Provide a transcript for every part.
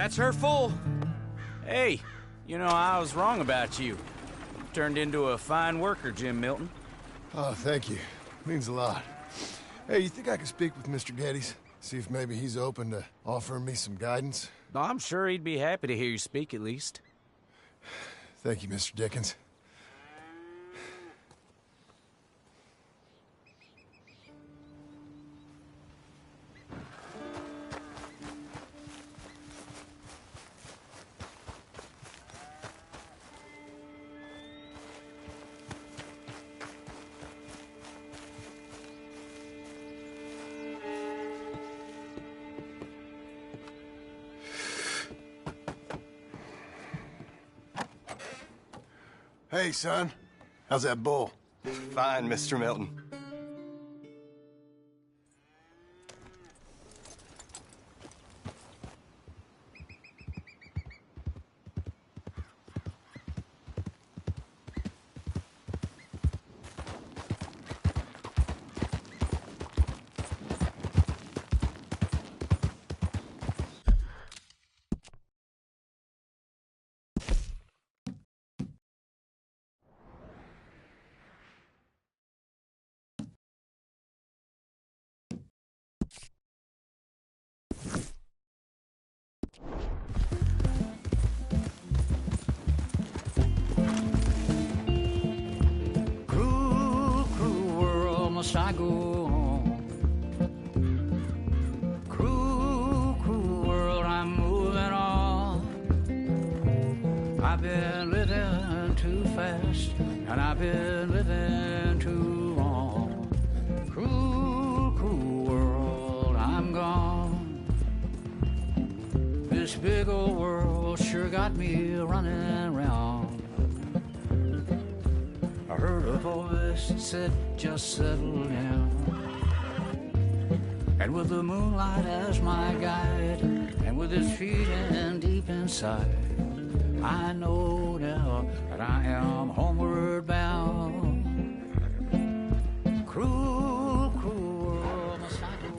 That's her full. Hey, you know, I was wrong about you. Turned into a fine worker, Jim Milton. Oh, thank you. Means a lot. Hey, you think I could speak with Mr. Geddes? See if maybe he's open to offering me some guidance? I'm sure he'd be happy to hear you speak, at least. Thank you, Mr. Dickens. Hey, son. How's that bull? Fine, Mr. Milton. Must I go on? Cruel, cruel world, I'm moving on. I've been living too fast, and I've been living too long. Cruel, cruel world, I'm gone. This big old world sure got me running round. I heard a voice that said, just settle down. And with the moonlight as my guide, and with this feeling deep inside, I know now that I am homeward bound. Cruel, cruel world, must I go?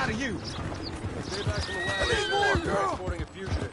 out of you. Stay back from the wagon. You're transporting a fugitive.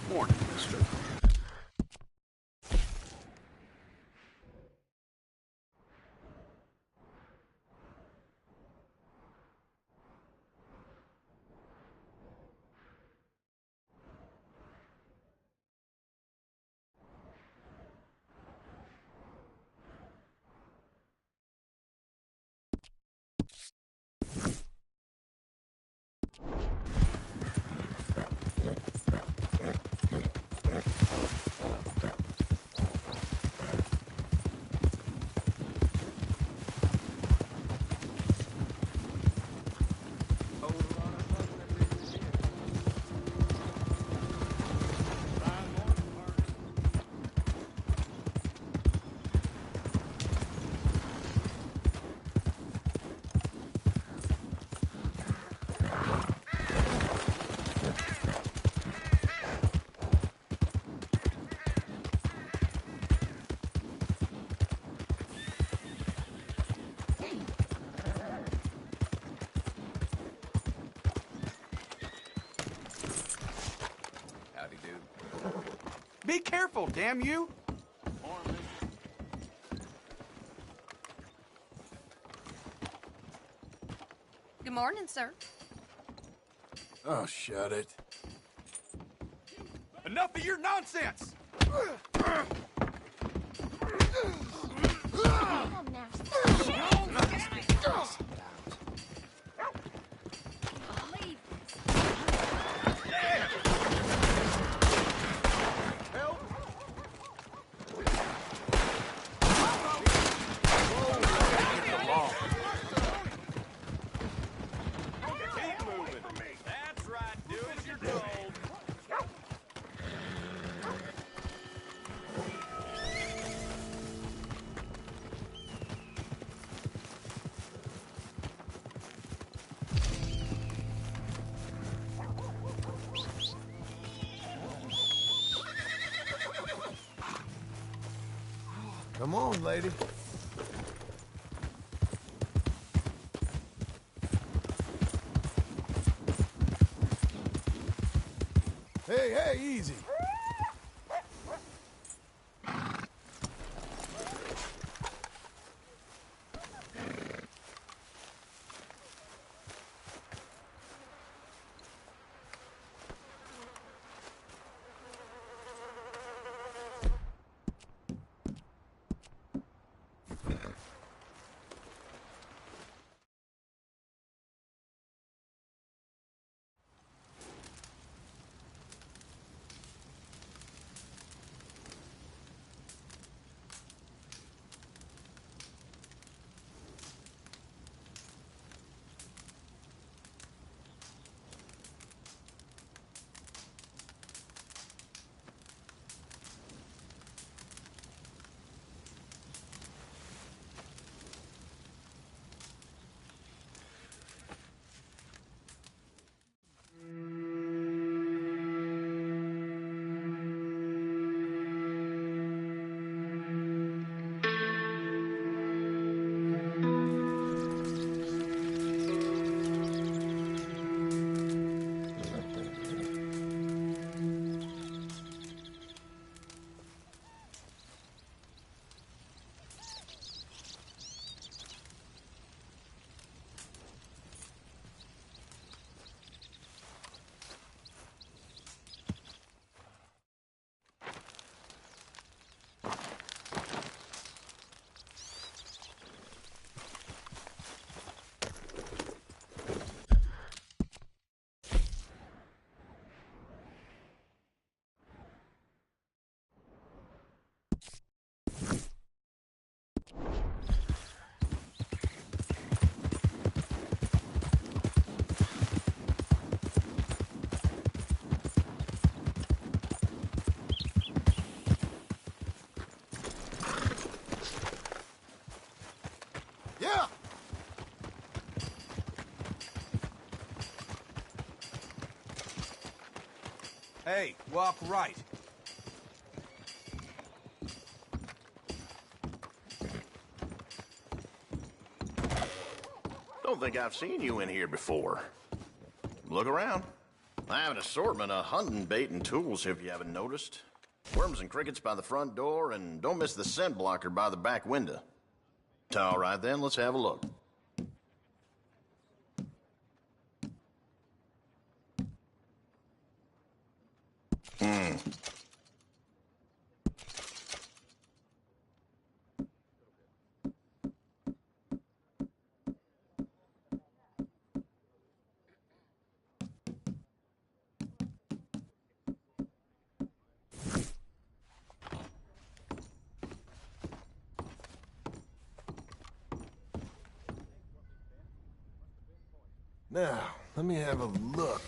Morning, mister. Howdy, dude. Be careful, damn you! Good morning, sir. Oh, shut it. Enough of your nonsense! That's right, do as you're told. Come on, lady. Hey, hey, easy. Hey, walk right. Don't think I've seen you in here before. Look around. I have an assortment of hunting bait and tools if you haven't noticed. Worms and crickets by the front door, and don't miss the scent blocker by the back window. All right then, let's have a look. Now, let me have a look.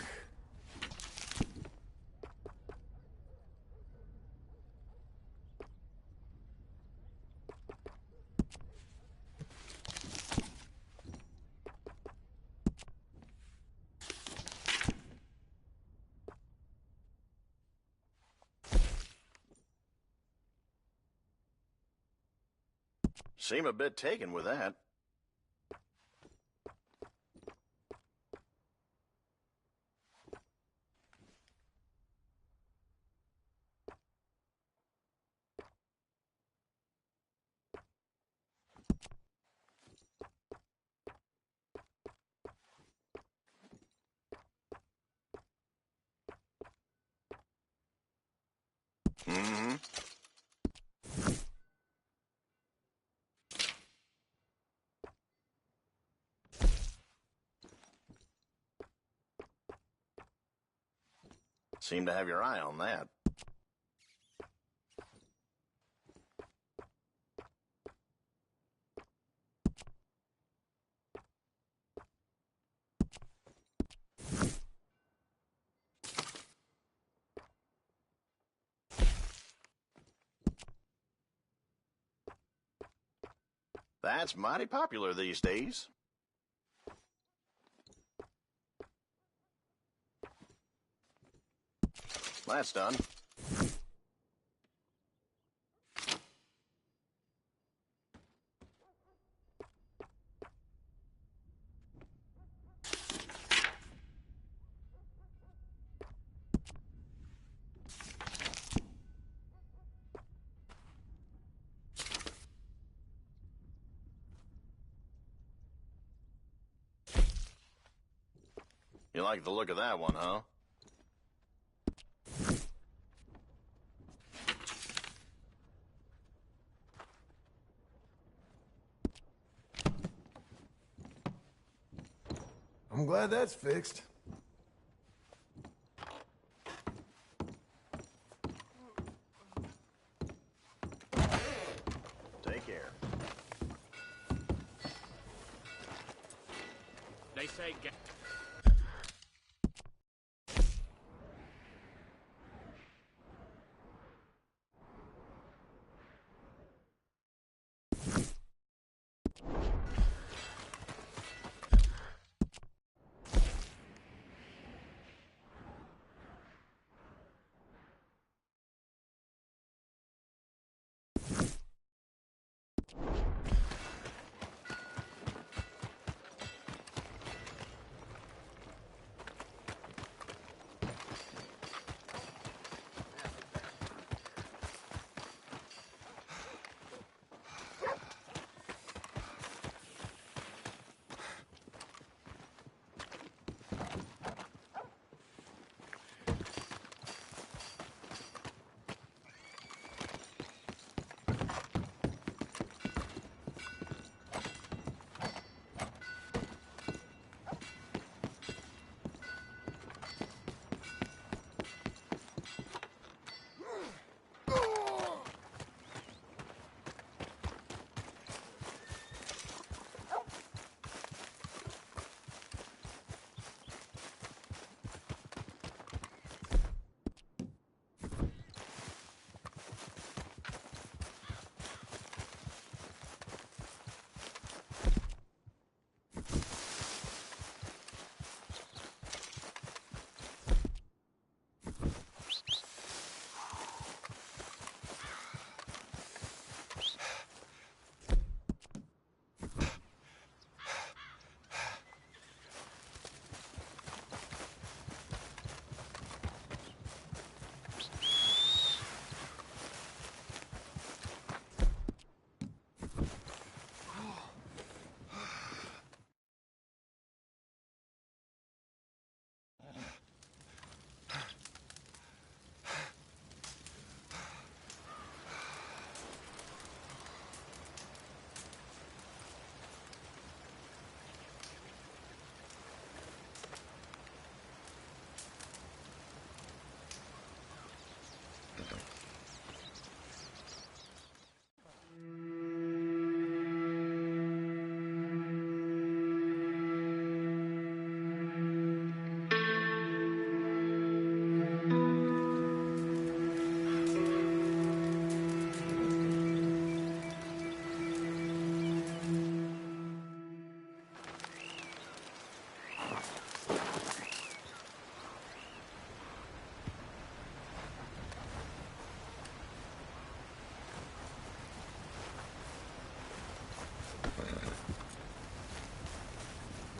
Seem a bit taken with that. Mm-hmm. Seem to have your eye on that. That's mighty popular these days. That's done. You like the look of that one, huh? I'm glad that's fixed. Take care. They say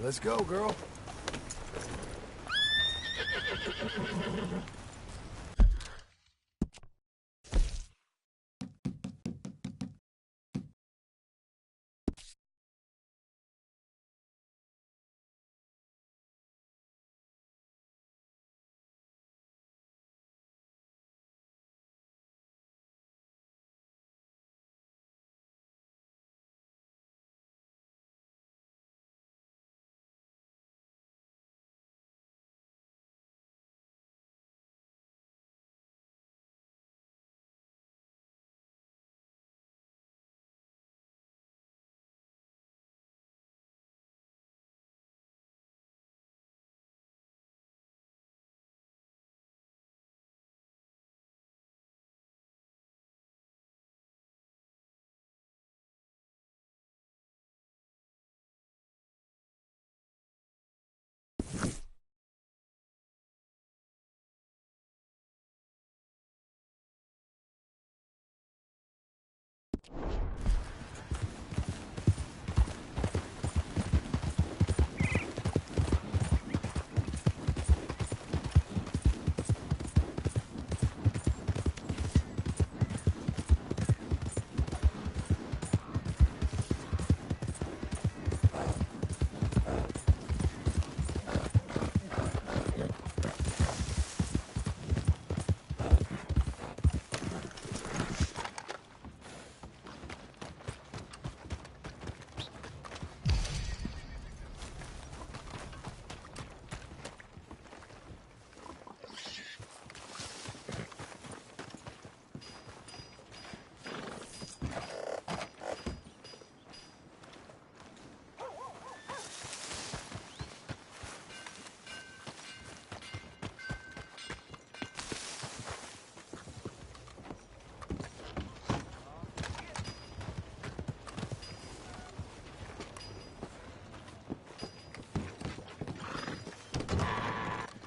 Let's go, girl.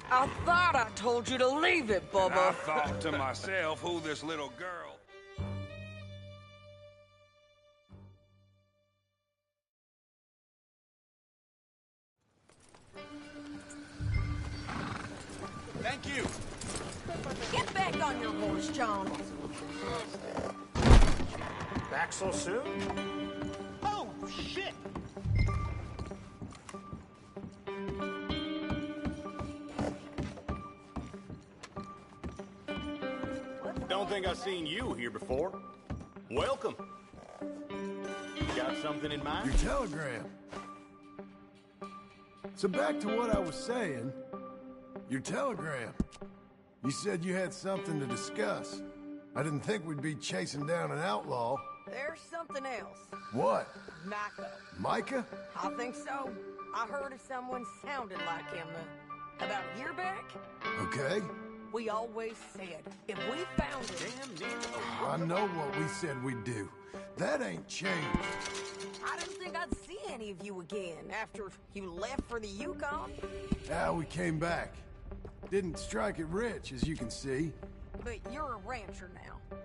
I thought I told you to leave it, And I Bubba. thought to myself who this little girl... Thank you. Get back on your horse, John. Back so soon? Oh, shit! Don't think I've seen you here before. Welcome. You got something in mind? Your telegram. So back to what I was saying. Your telegram. You said you had something to discuss. I didn't think we'd be chasing down an outlaw. There's something else. What? Micah. Micah? I think so. I heard of someone sounded like him about a year back. Okay. We always said, if we found him... I know what we said we'd do. That ain't changed. I didn't think I'd see any of you again after you left for the Yukon. Now we came back. Didn't strike it rich, as you can see. But you're a rancher now.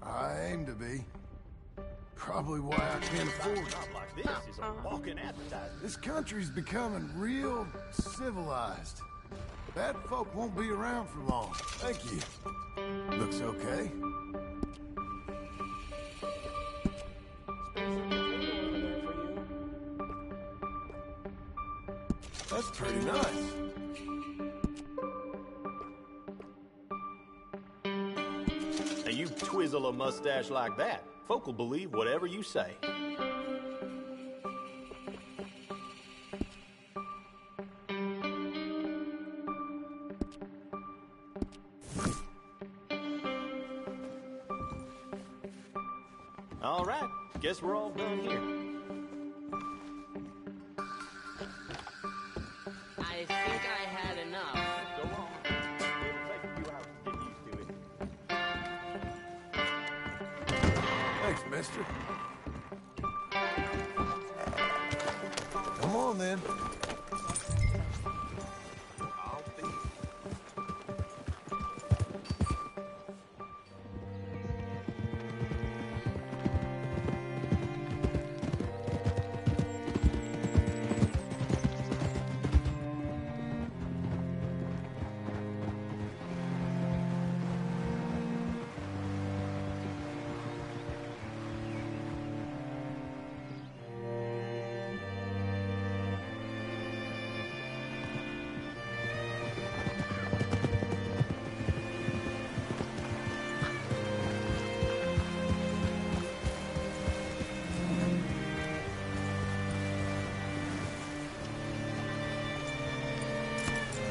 I aim to be. Probably why I can't afford it. Job like this is a walking advertisement. This country's becoming real civilized. Bad folk won't be around for long. Thank you. Looks okay. That's pretty nice. Now you twizzle a mustache like that, folk will believe whatever you say. All right, guess we're all done here. I think I had enough. Go on. It'll take a few hours to get used to it. Thanks, mister. Come on, then.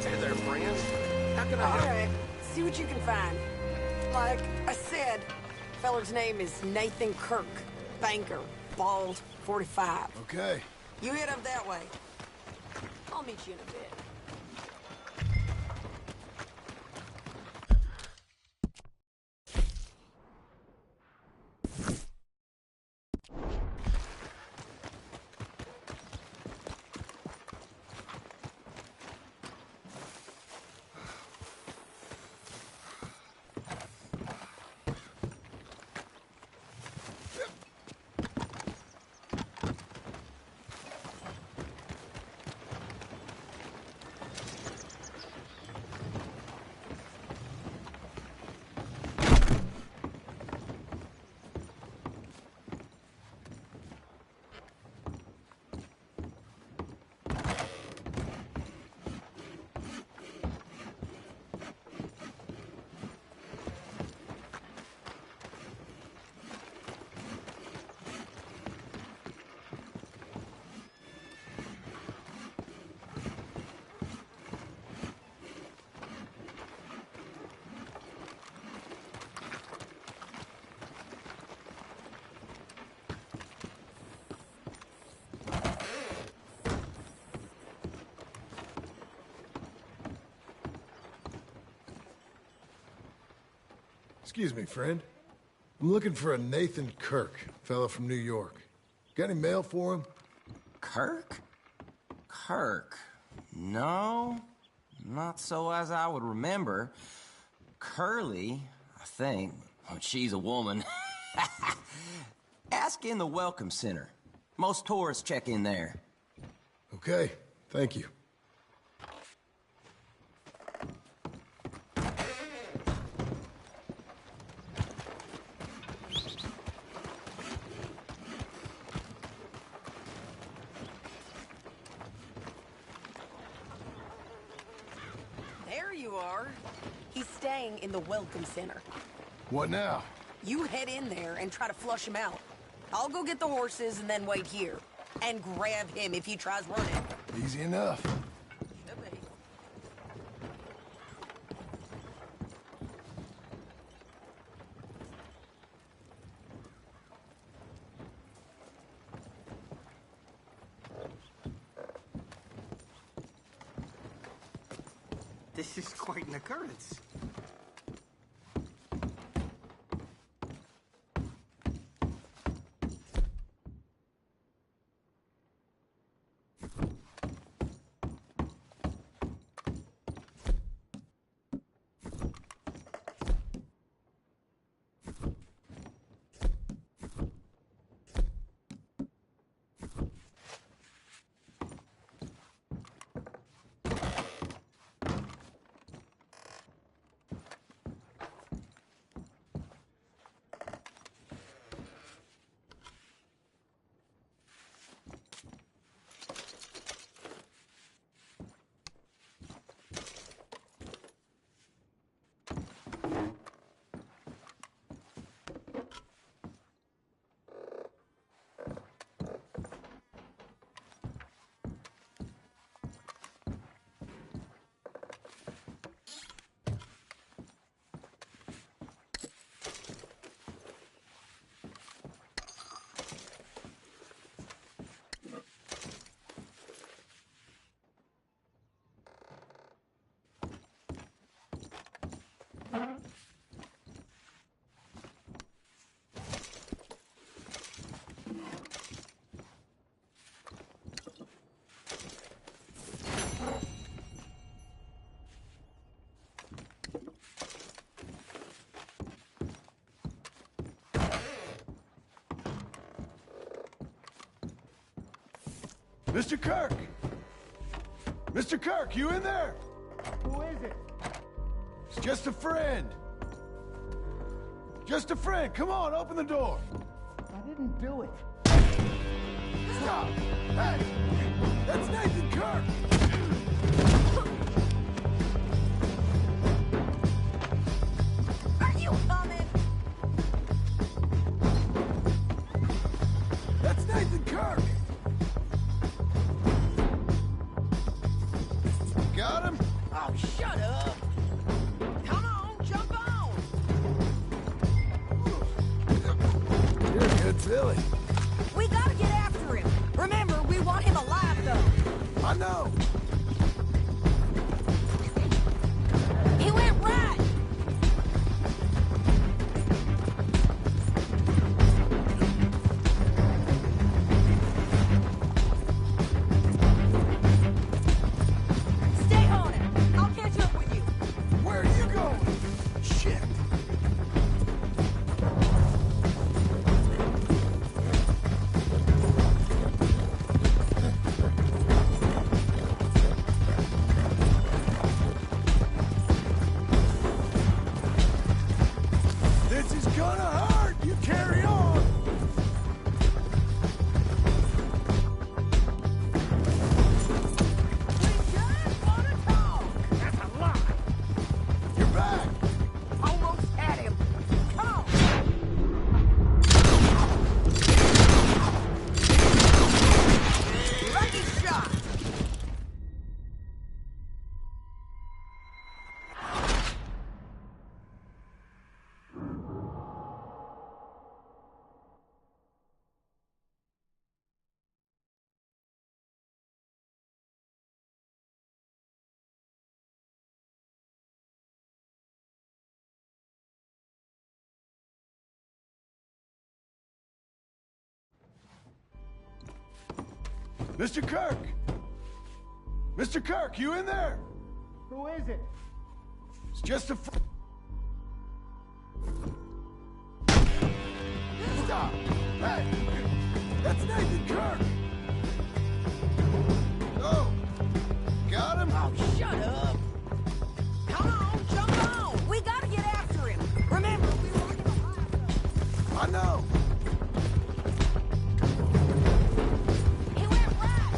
Hey there, friend. How can I All help? right, see what you can find. Like I said, feller's name is Nathan Kirk. Banker, bald, 45. Okay. You head up that way. I'll meet you in a bit. Excuse me, friend. I'm looking for a Nathan Kirk, fellow from New York. Got any mail for him? Kirk? Kirk? No, not so as I would remember. Curly, I think. Oh, she's a woman. Ask in the Welcome Center. Most tourists check in there. Okay, thank you. There you are. He's staying in the Welcome Center. What now? You head in there and try to flush him out. I'll go get the horses and then wait here. And grab him if he tries running. Easy enough. Should be. This is quite an occurrence. Mr. Kirk! Mr. Kirk, you in there? Who is it? It's just a friend. Just a friend. Come on, open the door. I didn't do it. Stop! Hey! That's Nathan Kirk! Are you coming? That's Nathan Kirk! Got him? All Mr. Kirk! Mr. Kirk, you in there? Who is it? It's just a Stop! Hey! That's Nathan Kirk! Oh! Got him? Oh, shut up! Come on, jump on! We gotta get after him! Remember, we were in a I know! He went right!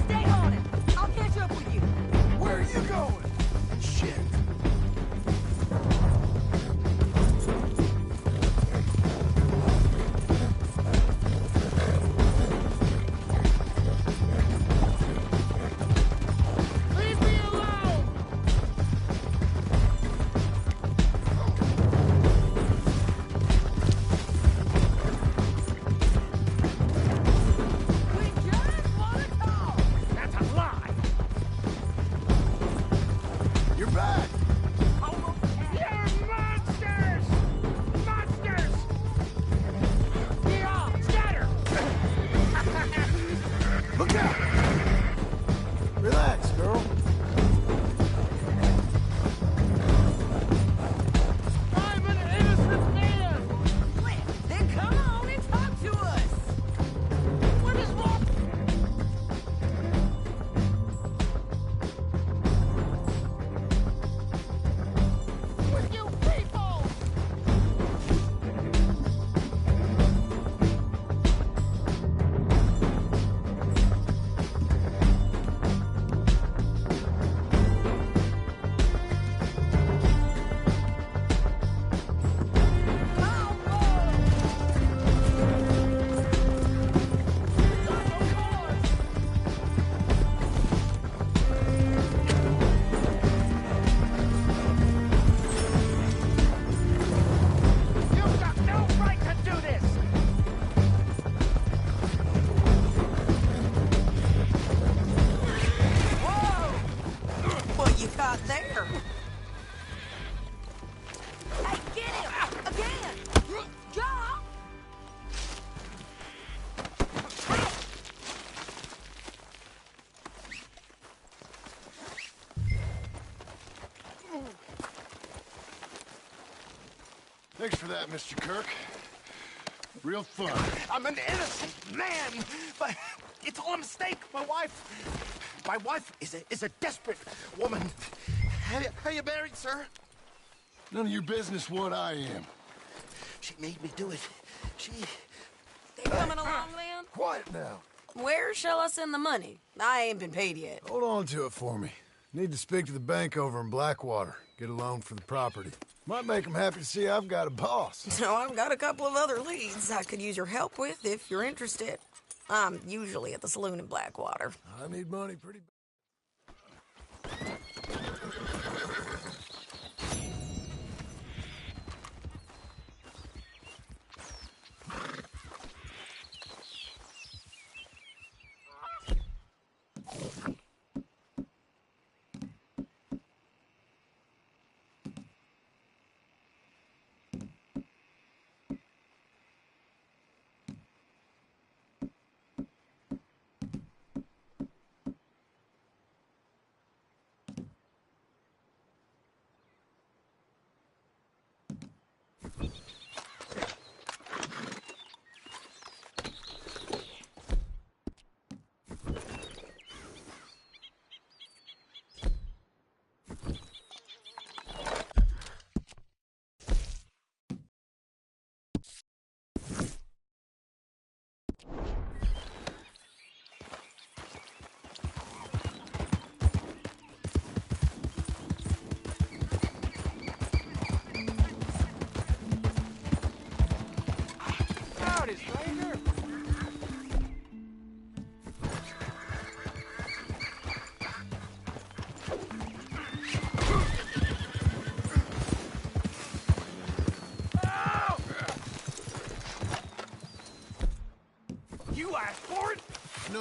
Stay on him! I'll catch up with you! Where are you going? Shit! Leave me alone! We just wanna talk! That's a lie! You're back! You're monsters! Monsters! Yeah, scatter! Look out! Relax, girl. I'm an innocent man! Then come on and talk to us! What is wrong? With you people! You've got no right to do this! What you got there? Hey, get him! Again! John! Thanks for that, Mr. Kirk. Real fun. I'm an innocent man, but it's all a mistake. My wife is a desperate woman. Are you married, sir? None of your business what I am. She made me do it. She... They coming along, Lynn? Quiet now. Where shall I send the money? I ain't been paid yet. Hold on to it for me. Need to speak to the bank over in Blackwater. Get a loan for the property. Might make them happy to see I've got a boss. So I've got a couple of other leads I could use your help with if you're interested. I'm usually at the saloon in Blackwater. I need money pretty bad.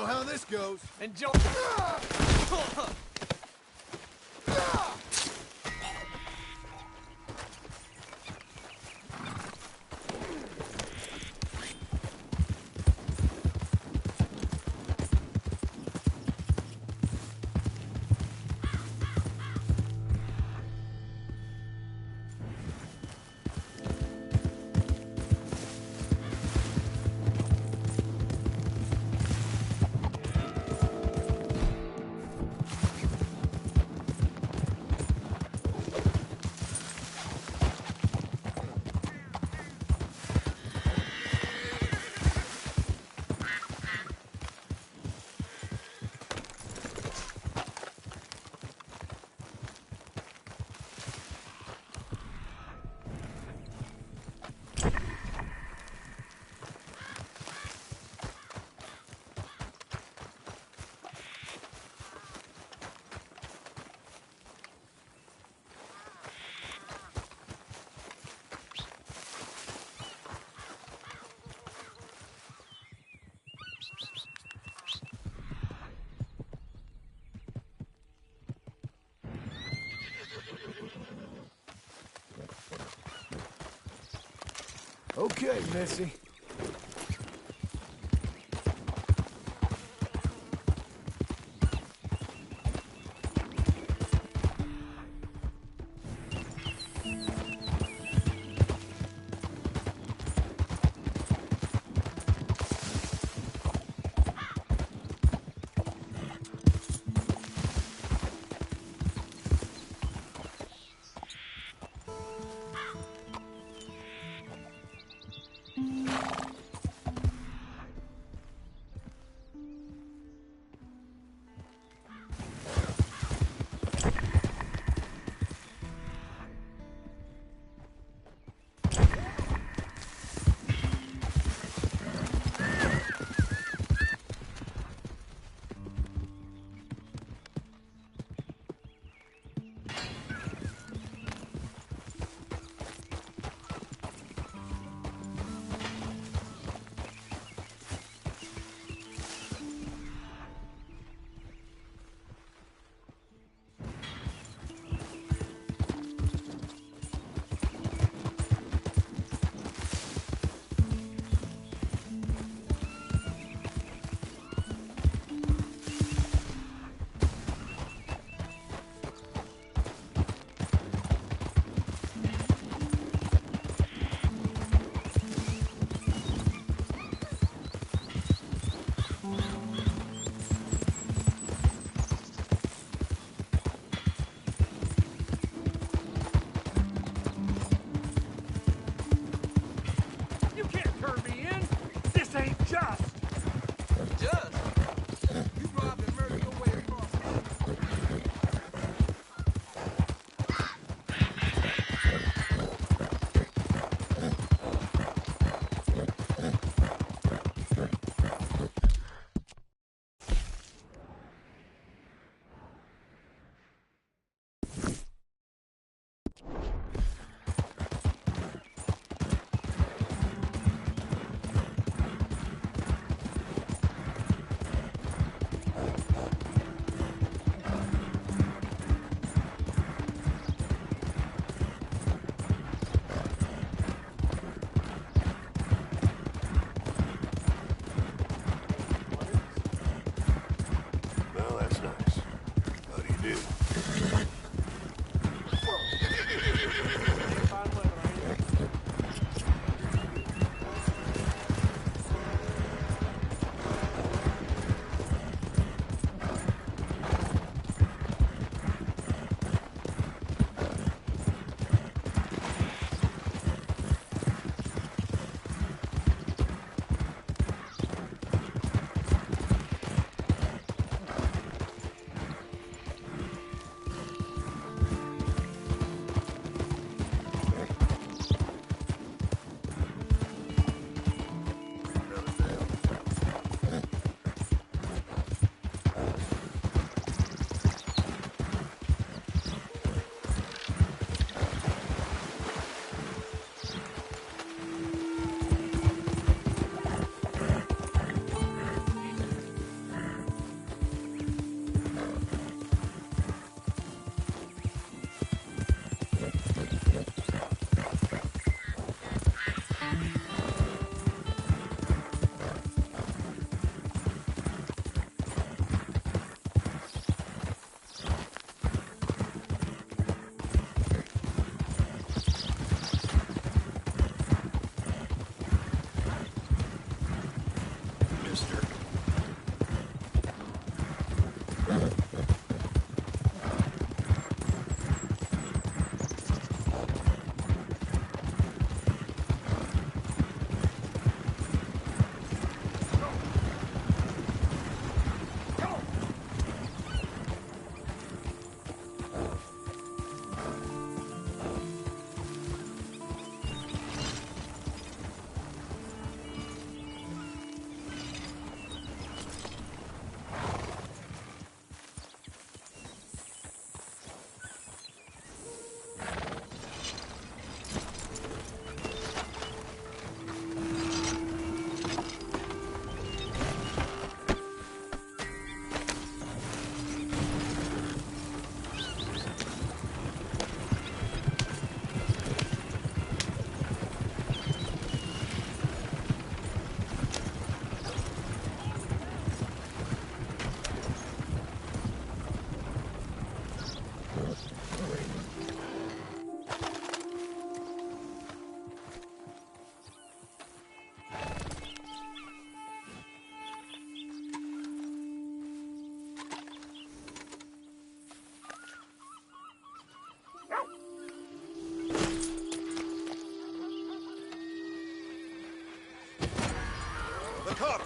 know how this goes. And jump. Okay, Missy.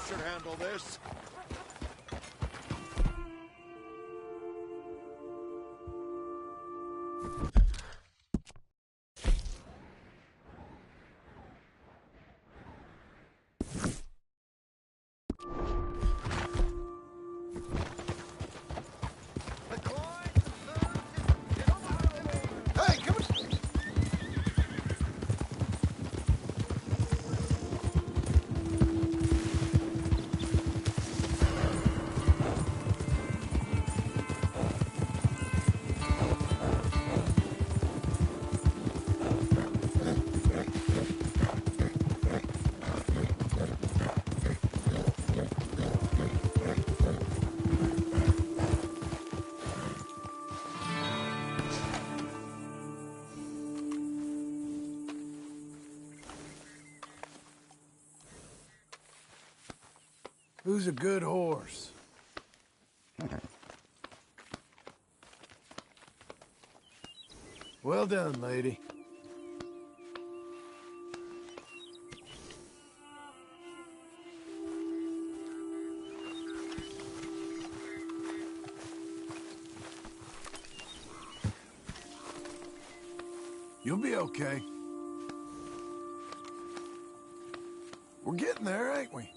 should handle this. Hey, come on! Who's a good horse? Well done, lady. You'll be okay. We're getting there, ain't we?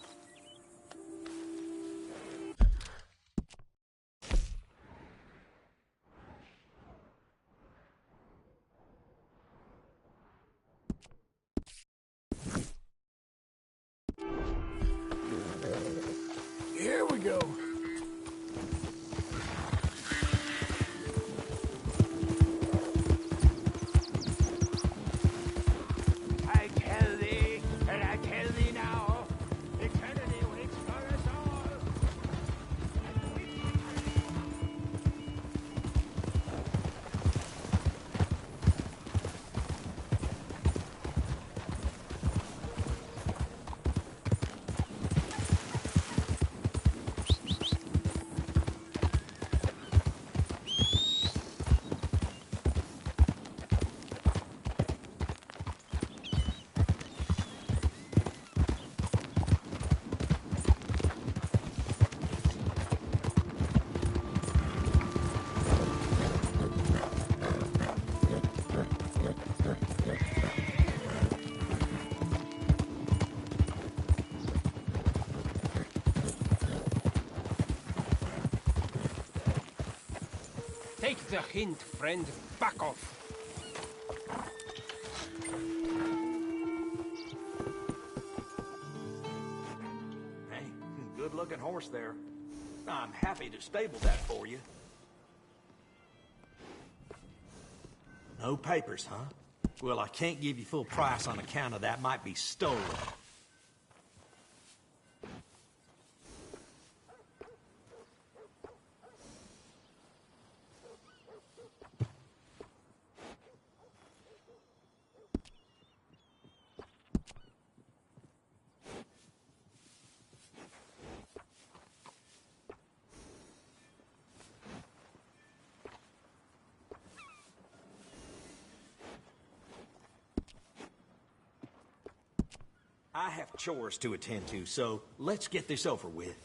Here we go. I tell thee, and I tell thee now, eternity waits for us all. Take the hint, friend. Back off. Hey, good-looking horse there. I'm happy to stable that for you. No papers, huh? Well, I can't give you full price on account of that might be stolen. I have chores to attend to, so let's get this over with.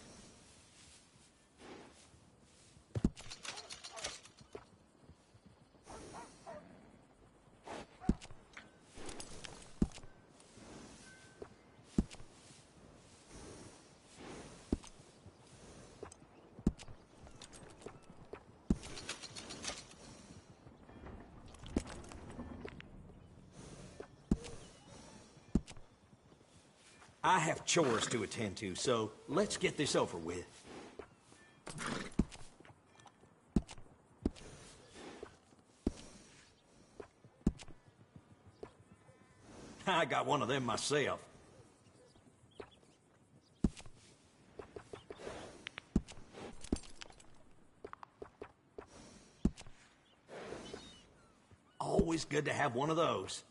I have chores to attend to, so let's get this over with. I got one of them myself. Always good to have one of those.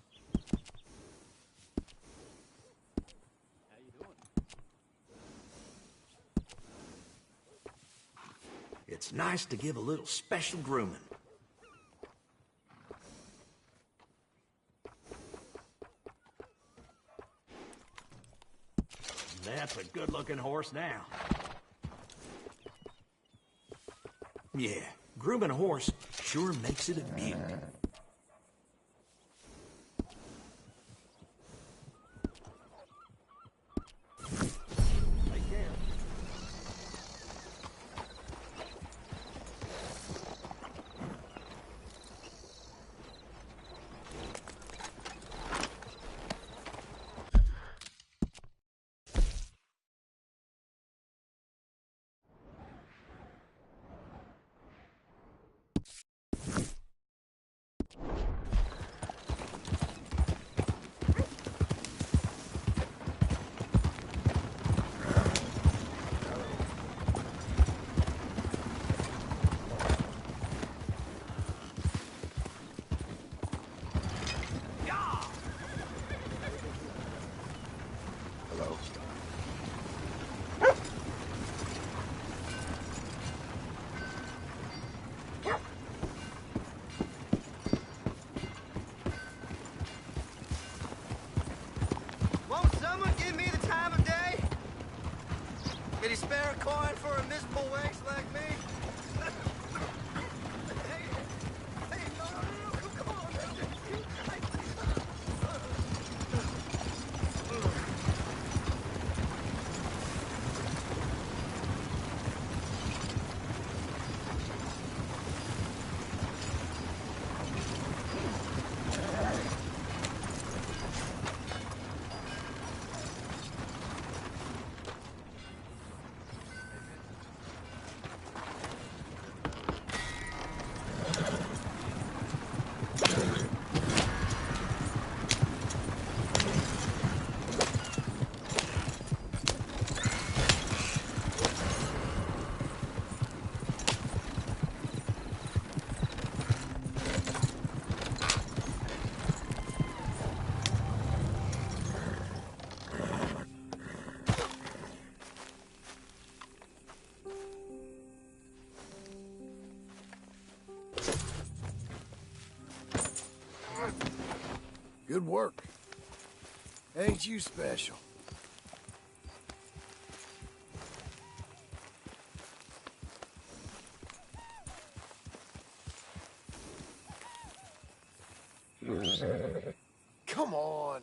It's nice to give a little special grooming. that's a good-looking horse now. Yeah, grooming a horse sure makes it a beauty. Won't someone give me the time of day? Can you spare a coin for a miserable waste like me? Hey, no, come on. Good work. Ain't you special? Come on.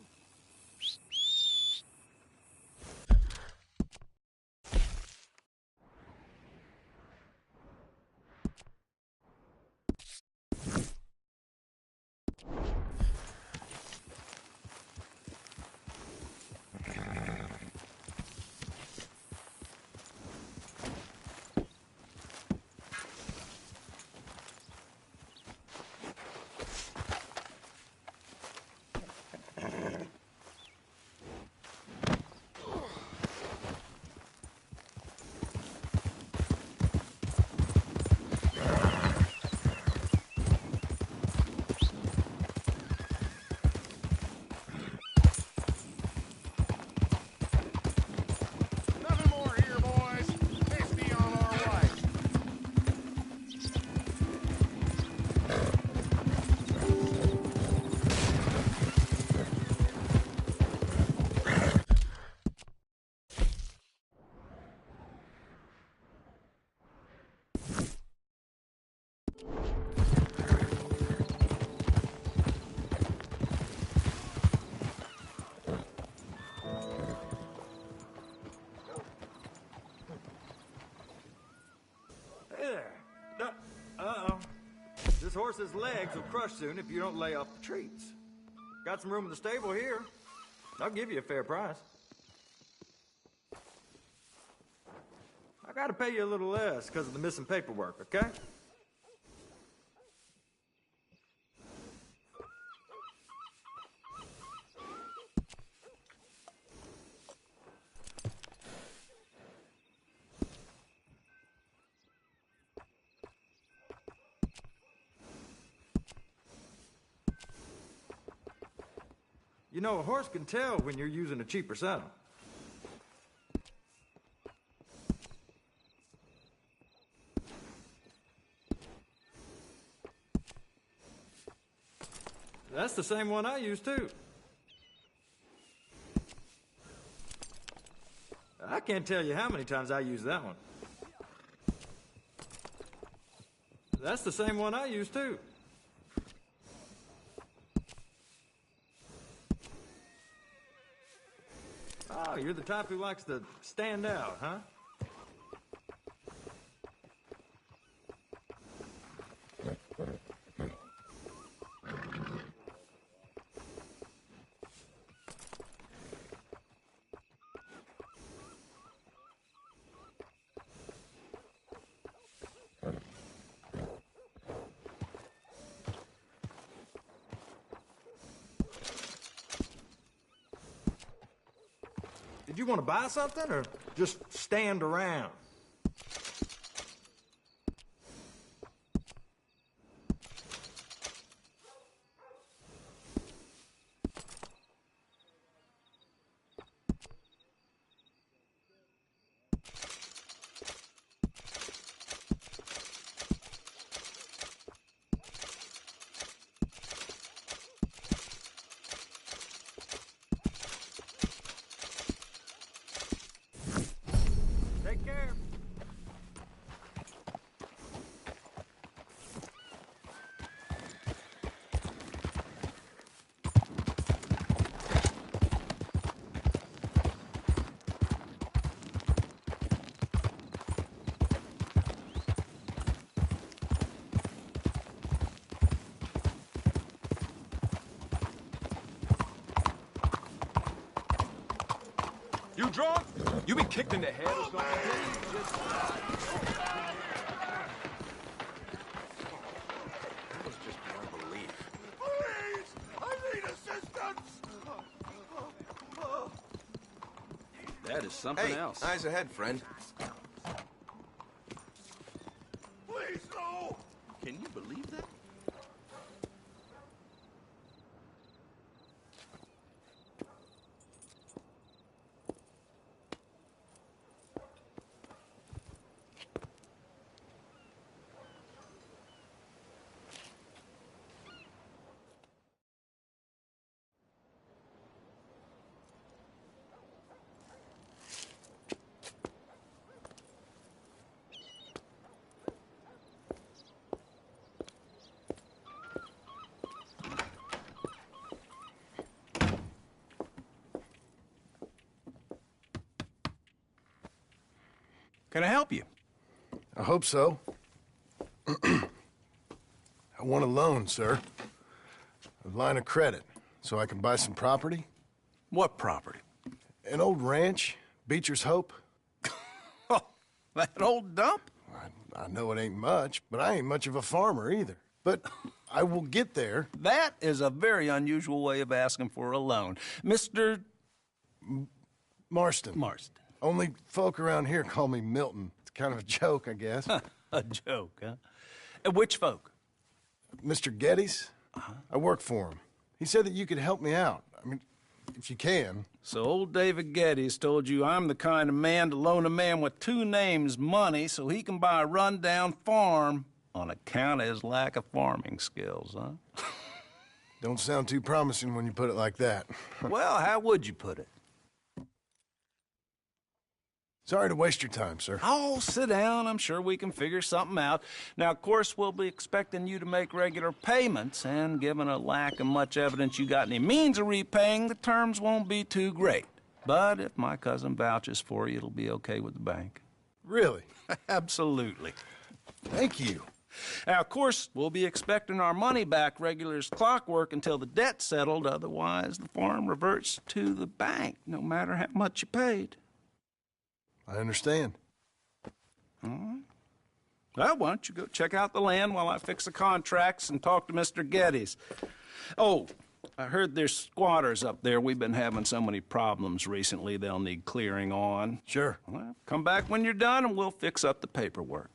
This horse's legs will crush soon if you don't lay off the treats. Got some room in the stable here. I'll give you a fair price. I gotta pay you a little less because of the missing paperwork, okay? You know, a horse can tell when you're using a cheaper saddle. That's the same one I use, too. can't tell you how many times I use that one. That's the same one I use, too. Oh, you're the type who likes to stand out, huh? Did you want to buy something or just stand around? Take care. You drunk? You been kicked in the head or something? That was just beyond belief. Please! I need assistance! That is something else. Eyes ahead, friend. Please, no! Can you believe that? Can I help you? I hope so. I want a loan, sir. A line of credit, so I can buy some property. What property? An old ranch, Beecher's Hope. Oh, that old dump? I know it ain't much, but I ain't much of a farmer either. But I will get there. That is a very unusual way of asking for a loan. Mr. Marston. Marston. Only folk around here call me Milton. It's kind of a joke, I guess. A joke, huh? Which folk? Mr. Geddes. I work for him. He said that you could help me out. I mean, if you can. So old David Geddes told you I'm the kind of man to loan a man with two names money so he can buy a rundown farm on account of his lack of farming skills, huh? Don't sound too promising when you put it like that. Well, how would you put it? Sorry to waste your time, sir. Oh, sit down. I'm sure we can figure something out. Now, of course, we'll be expecting you to make regular payments, and given a lack of much evidence you got any means of repaying, the terms won't be too great. But if my cousin vouches for you, it'll be okay with the bank. Really? Absolutely. Thank you. Now, of course, we'll be expecting our money back regular as clockwork until the debt's settled. Otherwise, the farm reverts to the bank, no matter how much you paid. I understand. All right. Well, why don't you go check out the land while I fix the contracts and talk to Mr. Geddes. Oh, I heard there's squatters up there. We've been having so many problems recently, they'll need clearing on. Sure. Well, come back when you're done and we'll fix up the paperwork.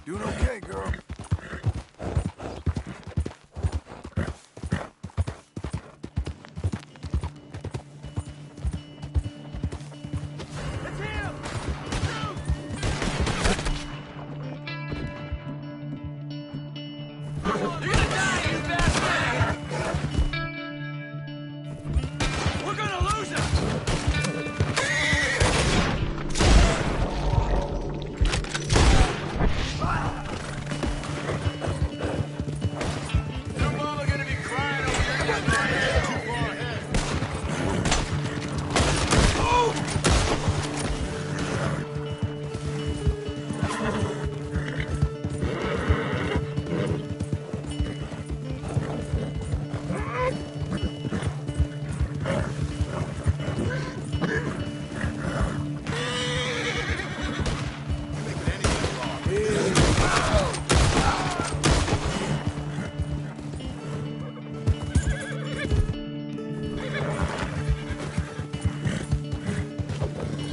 Doing okay, girl.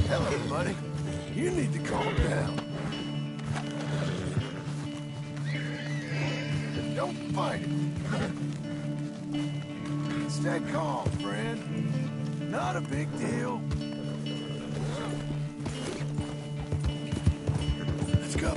Hello, buddy. You need to calm down. Don't fight it. Stay calm, friend. Not a big deal. Let's go.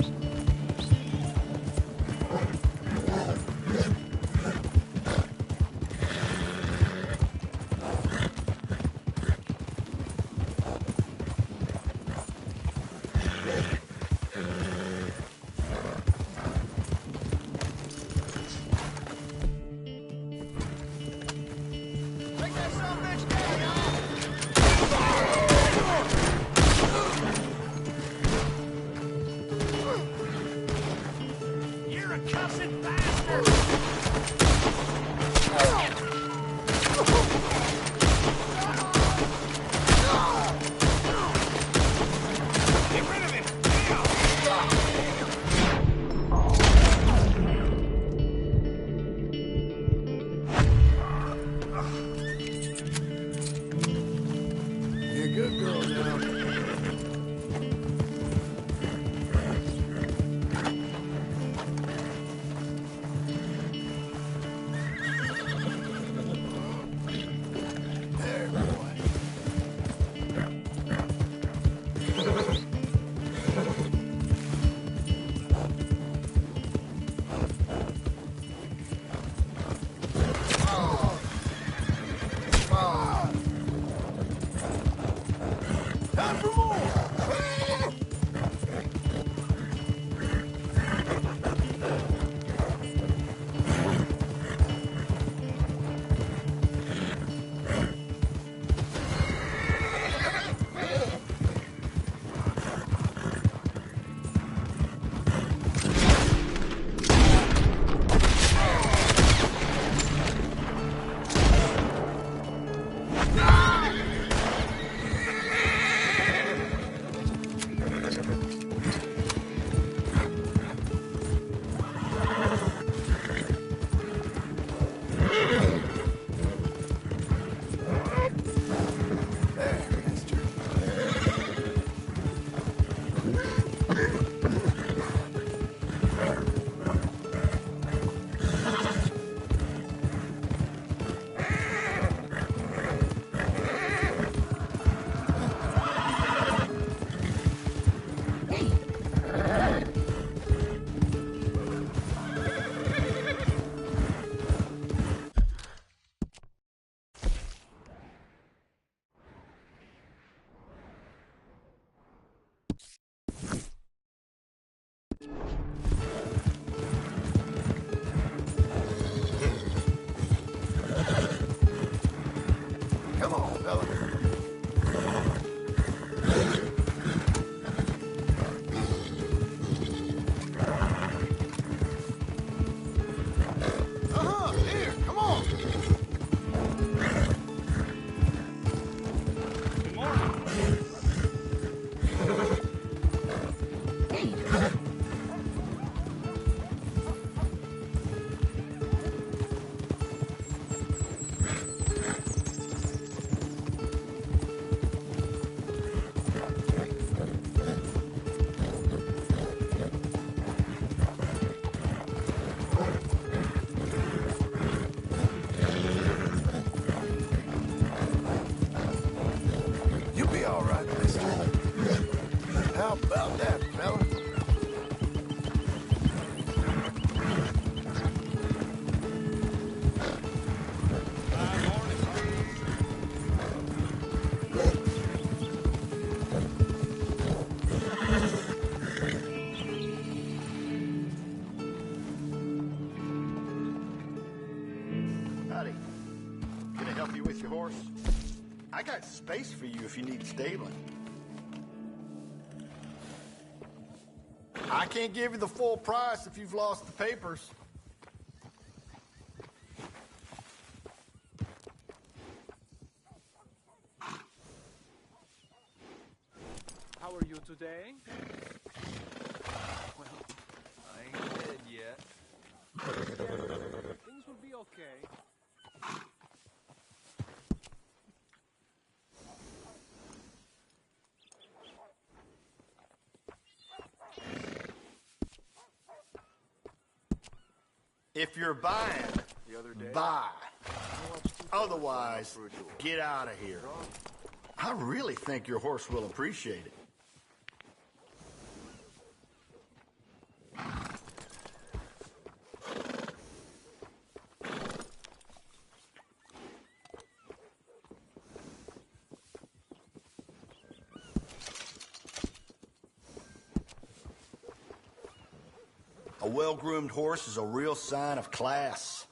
You're a cussing bastard! Get rid of him! You're a good girl now. Time for more! that, fella. Howdy. Can I help you with your horse? I got space for you if you need stabling. I can't give you the full price if you've lost the papers. How are you today? Well, I ain't dead yet. Things will be okay. If you're buying, buy. Otherwise, get out of here. I really think your horse will appreciate it. A well-groomed horse is a real sign of class.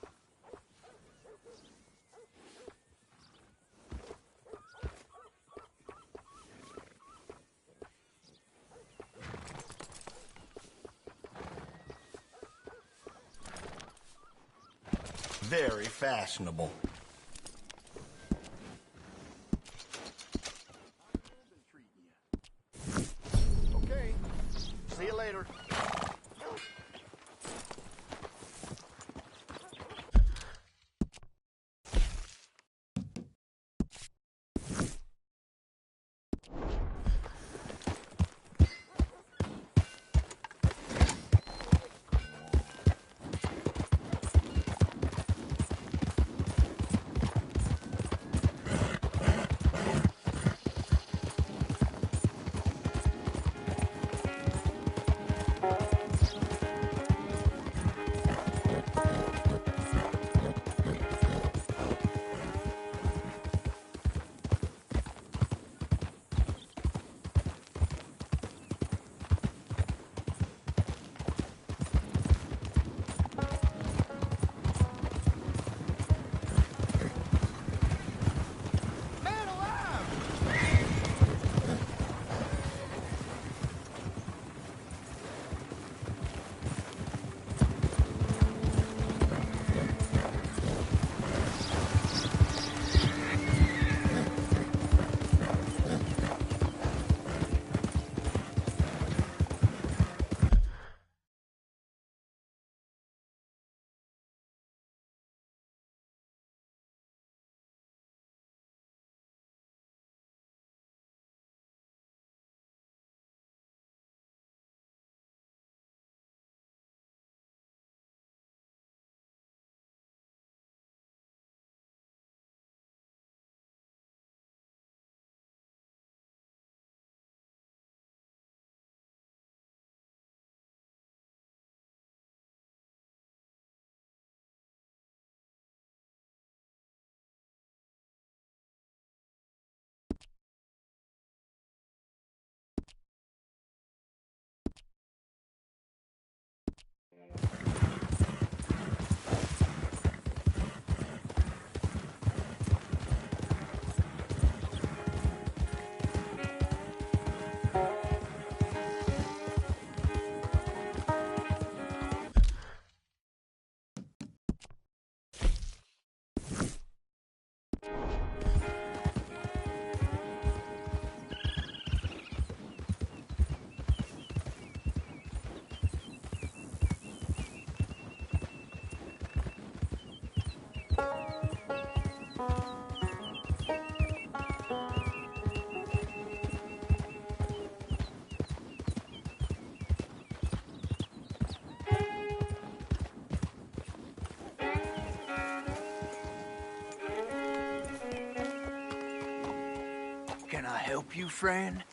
Very fashionable. Okay. See you later. Can I help you, friend?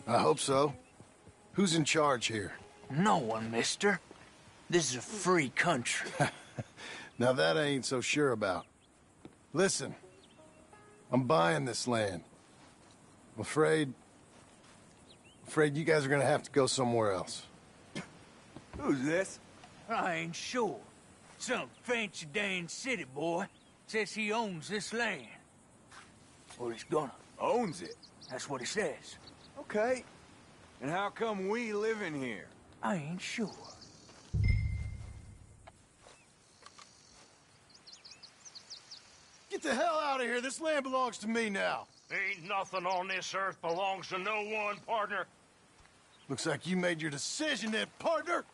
I hope so. Who's in charge here? No one, mister. This is a free country. Now that I ain't so sure about. Listen, I'm buying this land. I'm afraid you guys are gonna have to go somewhere else. Who's this? I ain't sure. Some fancy Dan city boy says he owns this land. Or he's gonna. Owns it? That's what he says. Okay. And how come we live in here? I ain't sure. Get the hell out of here. This land belongs to me now. Ain't nothing on this earth belongs to no one, partner. Looks like you made your decision then, partner.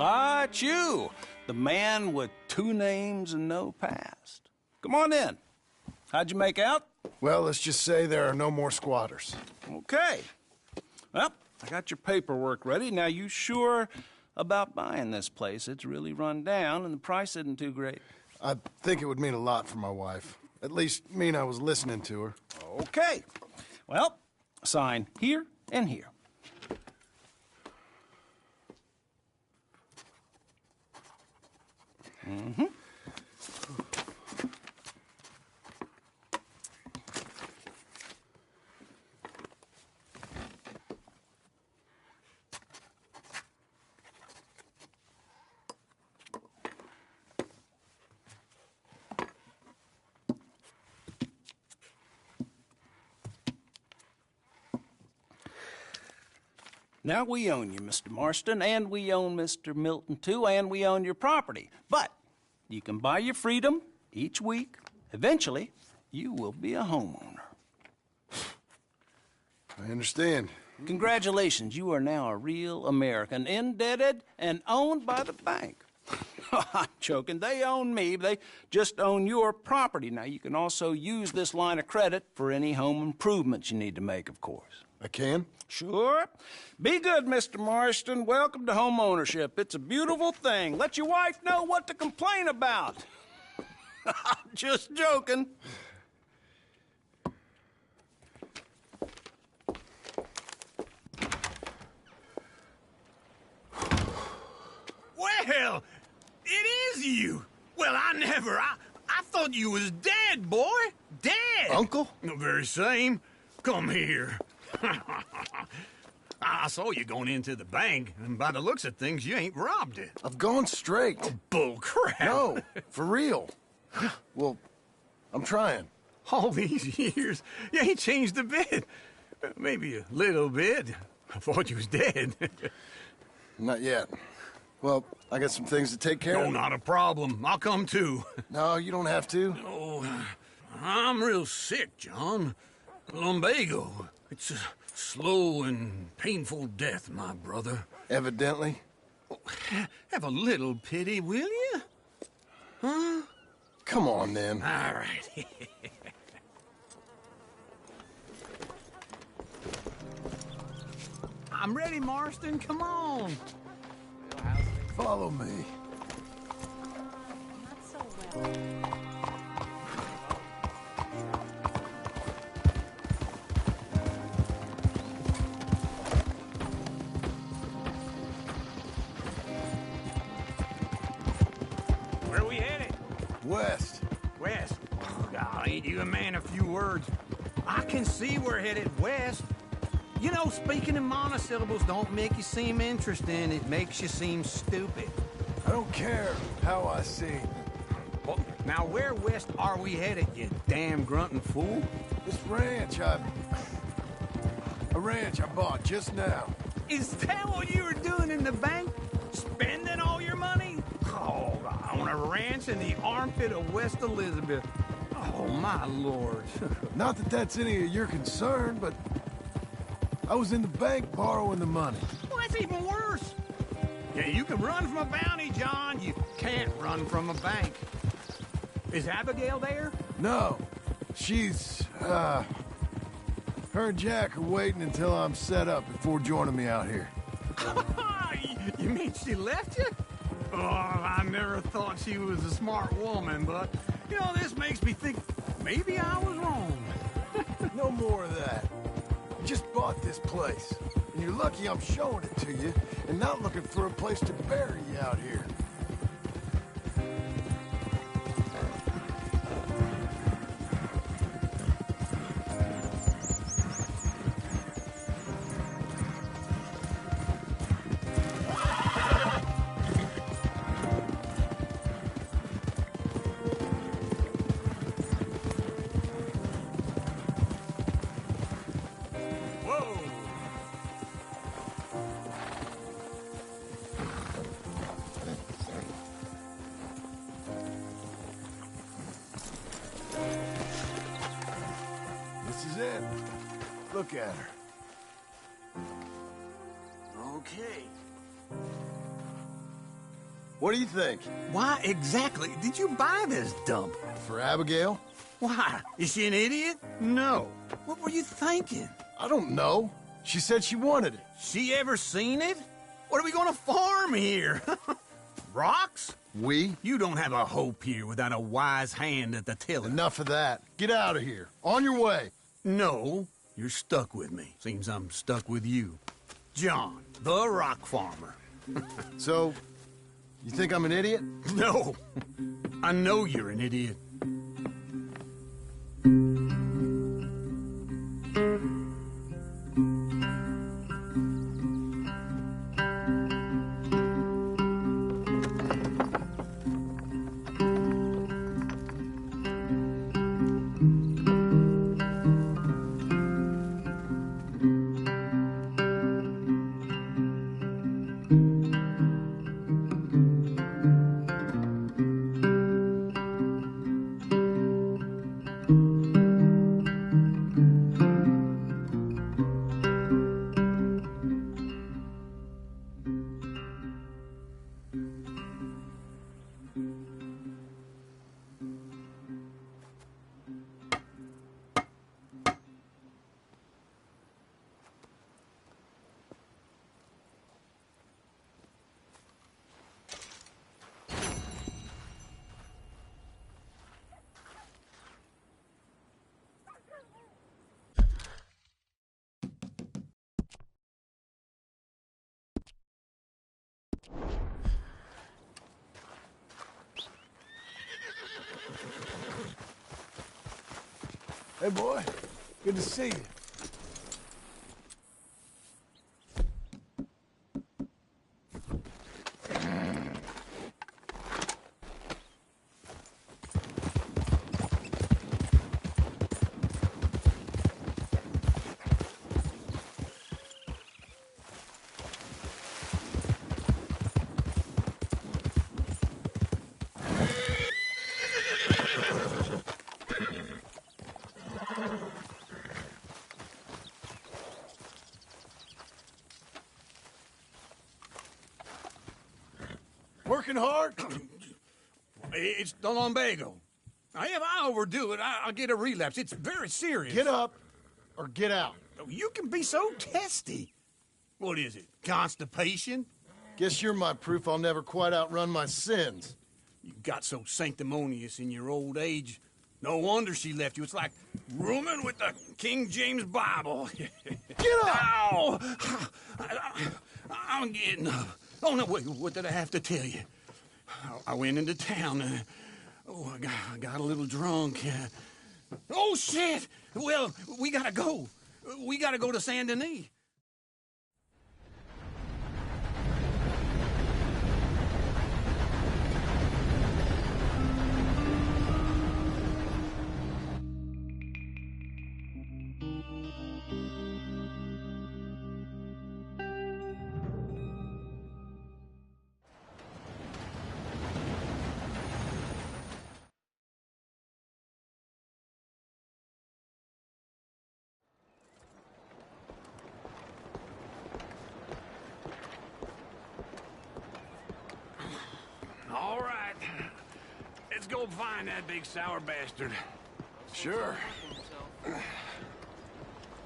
Ah, it's you, the man with 2 names and no past. Come on in. How'd you make out? Well, let's just say there are no more squatters. Okay. Well, I got your paperwork ready. Now, you sure about buying this place? It's really run down, and the price isn't too great. I think it would mean a lot for my wife. At least mean I was listening to her. Okay. Well, sign here and here. Mm-hmm. Now, we own you, Mr. Marston, and we own Mr. Milton, too, and we own your property. But you can buy your freedom each week. Eventually, you will be a homeowner. I understand. Congratulations, you are now a real American, indebted and owned by the bank. I'm joking. They own me. They just own your property. Now, you can also use this line of credit for any home improvements you need to make, of course. I can? Sure. Be good, Mr. Marston. Welcome to home ownership. It's a beautiful thing. Let your wife know what to complain about. I'm just joking. Well, it is you. Well, I thought you was dead, boy. Dead. Uncle? The very same. Come here. I saw you going into the bank, and by the looks of things, you ain't robbed it. I've gone straight. Oh, bull crap. No, for real. Well, I'm trying. All these years, you ain't changed a bit. Maybe a little bit. I thought you was dead. Not yet. Well, I got some things to take care of. Oh, not a problem. I'll come too. No, you don't have to. Oh, I'm real sick, John. Lumbago. It's a slow and painful death, my brother. Evidently. Have a little pity, will you? Huh? Come on, then. All right. I'm ready, Marston. Come on. Follow me. Not so well. Where are we headed? West. West. Oh, ain't you a man of few words? I can see we're headed west. You know, speaking in monosyllables don't make you seem interesting. It makes you seem stupid. I don't care how I seem. Well, now where west are we headed, you damn grunting fool? This ranch a ranch I bought just now. Is that what you were doing in the bank? Spending all your money? Oh, on a ranch in the armpit of West Elizabeth. Oh, my lord. Not that that's any of your concern, but I was in the bank borrowing the money. Well, that's even worse. Yeah, you can run from a bounty, John. You can't run from a bank. Is Abigail there? No. She's, her and Jack are waiting until I'm set up before joining me out here. You mean she left you? Oh, I never thought she was a smart woman, but, you know, this makes me think maybe I was wrong. No more of that. I just bought this place, and you're lucky I'm showing it to you and not looking for a place to bury you out here. Look at her. Okay. What do you think? Why exactly did you buy this dump? For Abigail? Why? Is she an idiot? No. What were you thinking? I don't know. She said she wanted it. She ever seen it? What are we gonna farm here? Rocks? We? You don't have a hope here without a wise hand at the tiller. Enough of that. Get out of here. On your way. No. You're stuck with me. Seems I'm stuck with you. John, the rock farmer. So, you think I'm an idiot? No. I know you're an idiot. Hey, boy. Good to see you. Working hard? It's the lumbago. Now, if I overdo it, I'll get a relapse. It's very serious. Get up or get out. You can be so testy. What is it, constipation? Guess you're my proof I'll never quite outrun my sins. You got so sanctimonious in your old age. No wonder she left you. It's like rooming with the King James Bible. Get up! Ow! I'm getting up. Oh, no, wait, what did I have to tell you? I went into town. I got a little drunk. Oh, shit! Well, we gotta go. We gotta go to Saint Denis. All right. Let's go find that big sour bastard. Sure.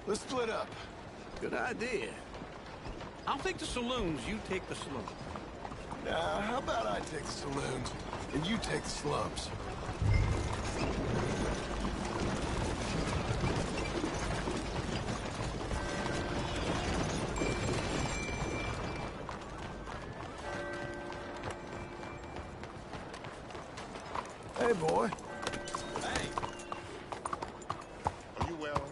Let's split up. Good idea. I'll take the saloons, you take the slums. Now, how about I take the saloons, and you take the slums? Hey, boy. Hey. Are you well?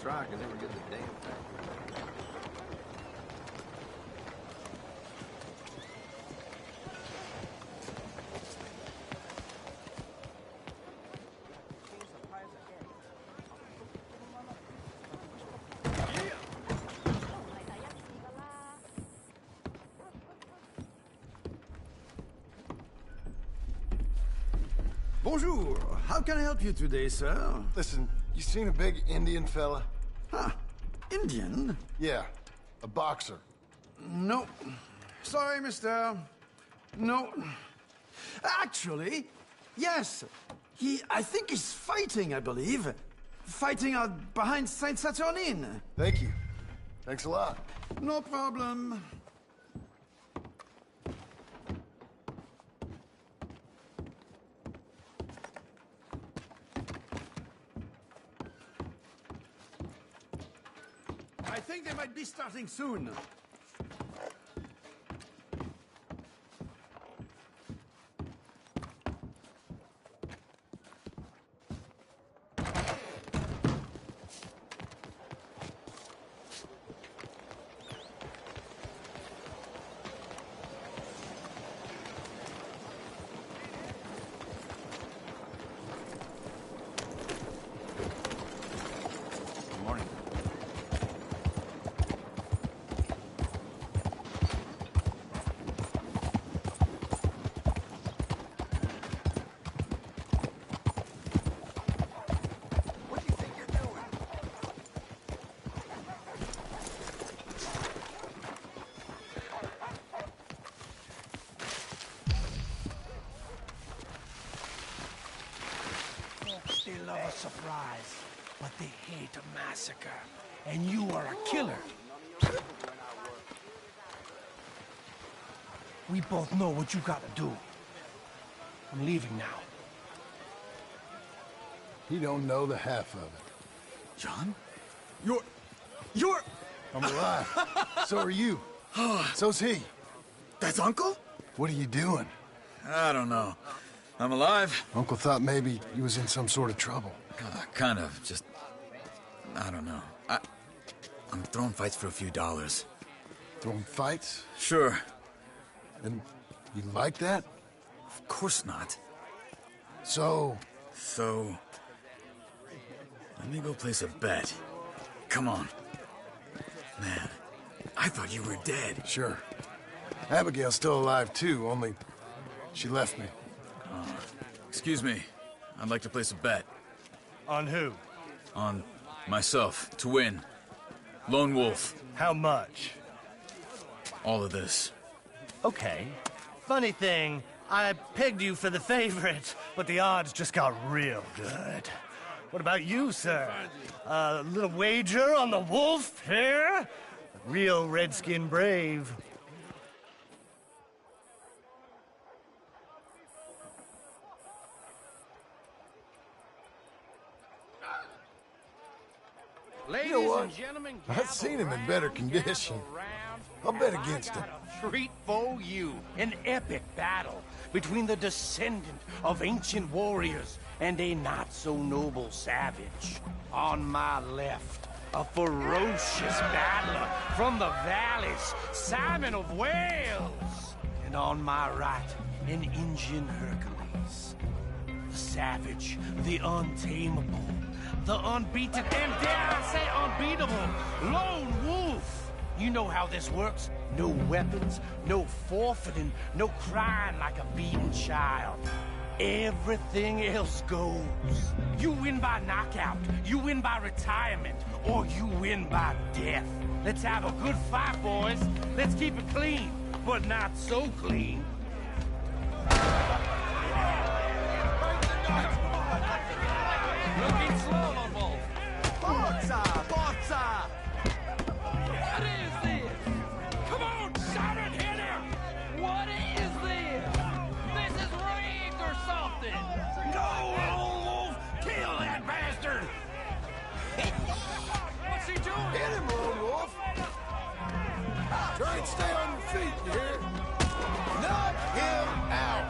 I can never get the damn thing. Bonjour. How can I help you today, sir? Listen, you seen a big Indian fella? Huh. Indian? Yeah, a boxer. No. Sorry, mister. No. Actually, yes. I think he's fighting, I believe. Fighting out behind Saint Saturnin. Thank you. Thanks a lot. No problem. I think they might be starting soon. They love a surprise, but they hate a massacre. And you are a killer. We both know what you gotta do. I'm leaving now. He don't know the half of it. John? You're... I'm alive. So are you. So's he. That's Uncle? What are you doing? I don't know. I'm alive. Uncle thought maybe he was in some sort of trouble. Kind of. Just... I don't know. I'm throwing fights for a few dollars. Throwing fights? Sure. And you like that? Of course not. So... Let me go place a bet. Come on. Man, I thought you were dead. Sure. Abigail's still alive, too, only she left me. Excuse me. I'd like to place a bet. On who? On myself, to win. Lone Wolf. How much? all of this? Okay. Funny thing, I pegged you for the favorite, but the odds just got real good. What about you, sir? A little wager on the wolf here? Real redskin brave. You know what? I've seen him in better condition. I'll bet against him. Treat for you an epic battle between the descendant of ancient warriors and a not-so-noble savage. On my left, a ferocious battler from the valleys, Simon of Wales. And on my right, an Indian Hercules. The savage, the untamable, the unbeaten, and dare I say unbeatable, Lone Wolf. You know how this works. No weapons, no forfeiting, no crying like a beaten child. Everything else goes. You win by knockout, you win by retirement, or you win by death. Let's have a good fight, boys. Let's keep it clean, but not so clean. Looking slow, Lone Wolf. Forza! Forza! What is this? Come on, shout it, hit him! What is this? This is rigged or something! No, Lone Wolf! Kill that bastard! What's he doing? Hit him, Lone Wolf! Try and stay on your feet, you hear? Knock him out!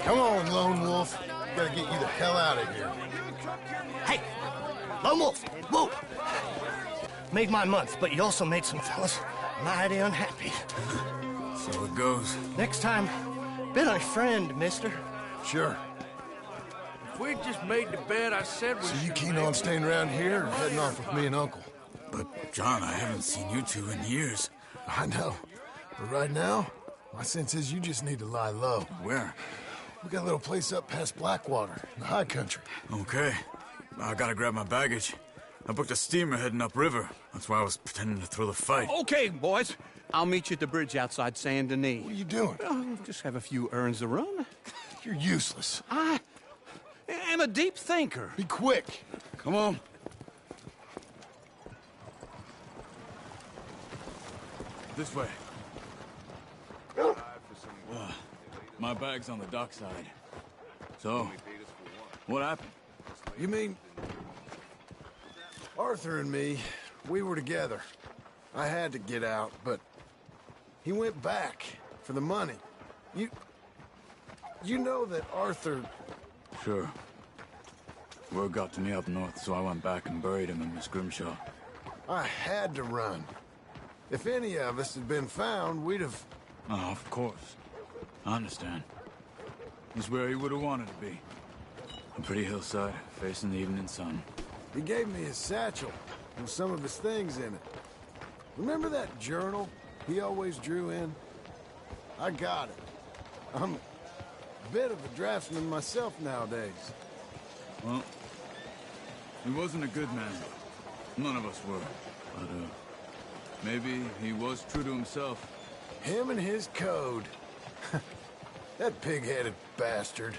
Come on, Lone Wolf. Gotta get you the hell out of here. Hey, Lone Wolf, whoa! Made my month, but you also made some fellas mighty unhappy. So it goes. Next time, been a friend, mister. Sure. If we just made the bed I said we So you should keen make, on staying around here or heading off with me and Uncle? But, John, I haven't seen you two in years. I know. But right now, my sense is you just need to lie low. Where? We got a little place up past Blackwater, in the high country. Okay. I gotta grab my baggage. I booked a steamer heading upriver. That's why I was pretending to throw the fight. Okay, boys. I'll meet you at the bridge outside Saint Denis. What are you doing? Oh, just have a few errands to run. You're useless. I am a deep thinker. Be quick. Come on. This way. My bag's on the dockside. So, what happened? You mean... Arthur and me, we were together. I had to get out, but... he went back for the money. You know that Arthur... Sure. Word got to me up north, so I went back and buried him in Miss Grimshaw. I had to run. If any of us had been found, we'd have... Oh, of course. I understand. He's where he would have wanted to be. A pretty hillside, facing the evening sun. He gave me his satchel with some of his things in it. Remember that journal he always drew in? I got it. I'm a bit of a draftsman myself nowadays. Well, he wasn't a good man. None of us were. But, maybe he was true to himself. Him and his code. That pig-headed bastard.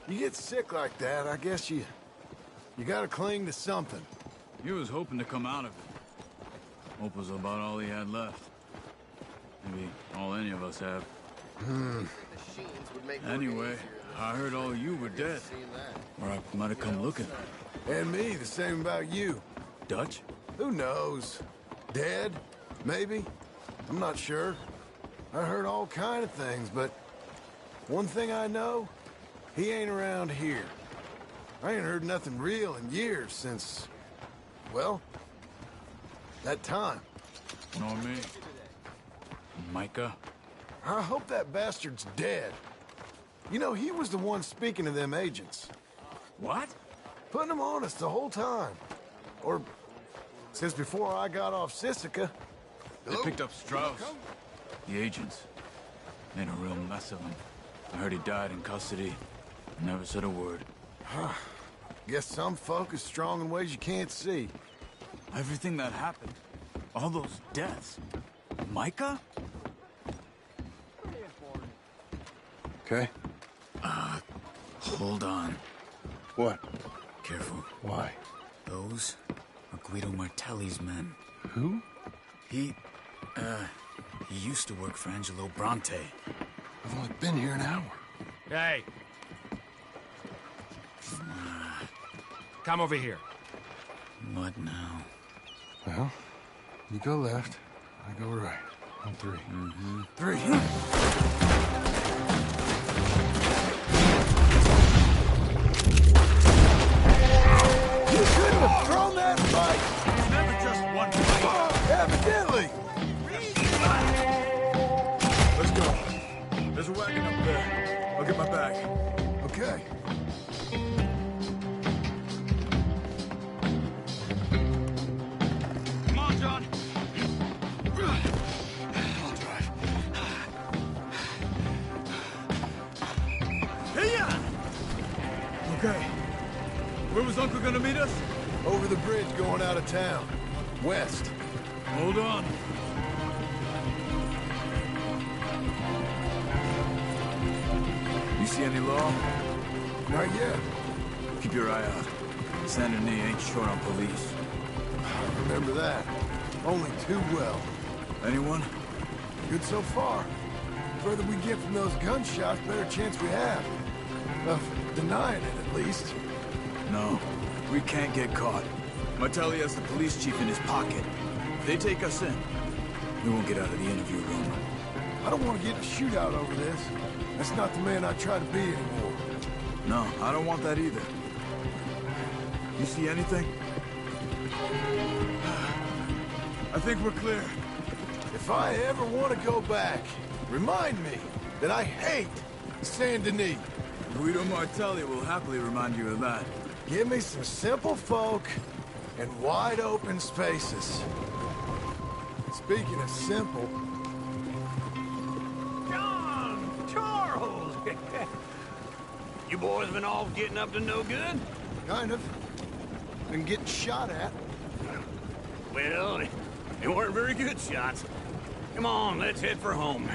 You get sick like that, I guess you gotta cling to something. He was hoping to come out of it. Hope was about all he had left. Maybe all any of us have. Anyway, I heard all you were dead. Or I might have come looking. And me, the same about you. Dutch? Who knows? Dead? Maybe? I'm not sure. I heard all kind of things, but one thing I know, he ain't around here. I ain't heard nothing real in years since, well, that time. Nor me. Micah? I hope that bastard's dead. You know, he was the one speaking to them agents. What? Putting them on us the whole time. Or since before I got off Sisika. They picked up Strauss. The agents. Made a real mess of him. I heard he died in custody. Never said a word. Guess some folk is strong in ways you can't see. Everything that happened. All those deaths. Micah? Okay. Hold on. What? Careful. Why? Those are Guido Martelli's men. Who? He used to work for Angelo Bronte. I've only been here an hour. Hey. Come over here. What now? Well, you go left, I go right. On three. Mm-hmm. Three. You couldn't have thrown that fight! It's never just one fight. Evidently! Let's go. There's a wagon up there. I'll get my bag. Okay. Come on, John. I'll drive. Hey-ya! Okay. Where was Uncle gonna meet us? Over the bridge going out of town. West. Hold on. You see any law? Not yet. Keep your eye out. Saint Denis ain't short on police. I remember that. Only too well. Anyone? Good so far. The further we get from those gunshots, better chance we have. Of denying it, at least. No. We can't get caught. Martelli has the police chief in his pocket. If they take us in, we won't get out of the interview room. I don't want to get in a shootout over this. That's not the man I try to be anymore. No, I don't want that either. You see anything? I think we're clear. If I ever want to go back, remind me that I hate Saint Denis. Guido Martelli will happily remind you of that. Give me some simple folk and wide open spaces. Speaking of simple... John! Charles! You boys been all getting up to no good? Kind of. Been getting shot at. Well, they weren't very good shots. Come on, let's head for home.